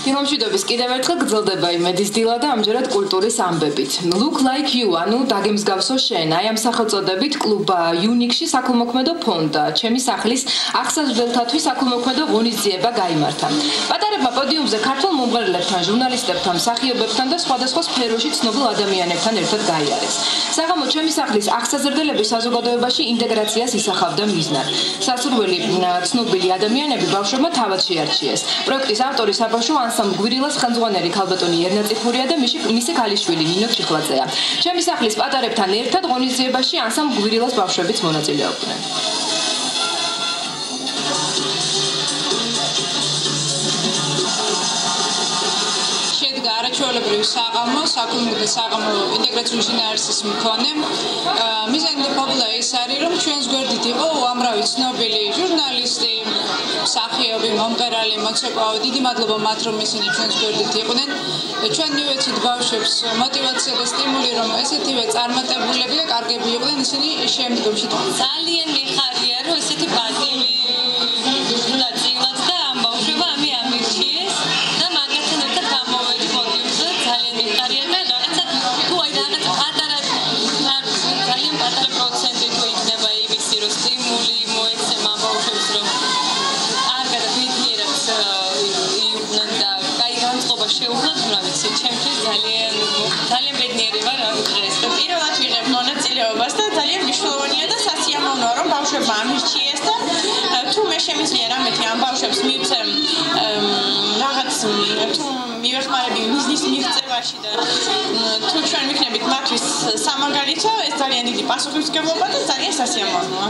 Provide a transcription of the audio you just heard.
ფილმშვიდობის კიდევ ერთხელ გრძელდება იმედის დილა და ამჯერად კულტურის ამბებით. Look like you, ანუ დაგემსგავსო შენ. აი ამ სახელწოდებით კლუბ Unix-ში საქულმოქმედო ფონდ ჩემი სახლის აღსაზრდელთათვის საქულმოქმედო ღონისძიება გაიმართა. პატარებმა პოდიუმზე ქართულ მომღერლებთან, ჟურნალისტებთან, მსახიობებთან და სხვადასხვა სფეროში ცნობილ ადამიანებთან ერთად გაიარეს. საღამო ჩემი სახლის აღსაზრდელების საზოგადოებაში ინტეგრაციას ისახავდა მიზნად. სასურველი ცნობილი ადამიანები ბავშვებმა თავად შეარჩიეს. პროექტის ავტორი საბავშვო ანსამბლ გვირილას ხელმძღვანელი ქალბატონი ერნაწიფურია და მისი ქალიშვილი ნინო ჩიხლაძეა. ჩემი სახლის პატარებთან ერთად ღონისძიებაში ანსამბლ გვირილას ბავშვებიც მონაწილეობდნენ. არაჩვეულებრივი საღამო, საქულმოქმედო საღამო ინტეგრაციული შინაარსის მქონე. მიზანი ყოფილა ის არის, რომ ჩვენს გვერდით იყო უამრავი ცნობილი ჟურნალისტი, მსახიობი, მომღერალი, მოცეკვავი. დიდი მადლობა მათ, რომ ისინი ჩვენს გვერდით იყვნენ. ჩვენ მივეცით ბავშვებს мотивация და სტიმული, რომ ესეთივე წარმატებულები და კარგები იყვნენ, ისინი შემდგომში ძალიან მიხარია, რომ ესეთი პარტიული ნაწილად და ამ ბავშვებმა ამირჩიეს და მაგათთან ერთად გამოვედი პოდიუმზე. ძალიან მიხარია და რაღაცა თუ აი რაღაც პატარა ძალიან პატარა პროცენტი თუ იქნება იმისი, რომ სტიმული მოეცემა ბავშვებს, რომ არ გადაგვიდგერებს იყვნენ და კაი განწყობა შეუძლოთ, რა ვიცი, ჩემთვის ძალიან ბედნიერი ვარ ამ დღეს. პირველად ვიღებ მონაწილეობას და ძალიან მნიშვნელოვანია და სასიამოვნოა, რომ ბავშვებმა ამირჩიეს და თუ მე შემიძლია რამეთი ამ ბავშვებს მივცე რაღაც თუ მივეხმარები მიზნის მიღწევაში და თუ ჩვენ ვიქნებით მათთვის სამაგალითო, ეს ძალიან დიდი პასუხისმგებლობა და ძალიან სასიამოვნოა.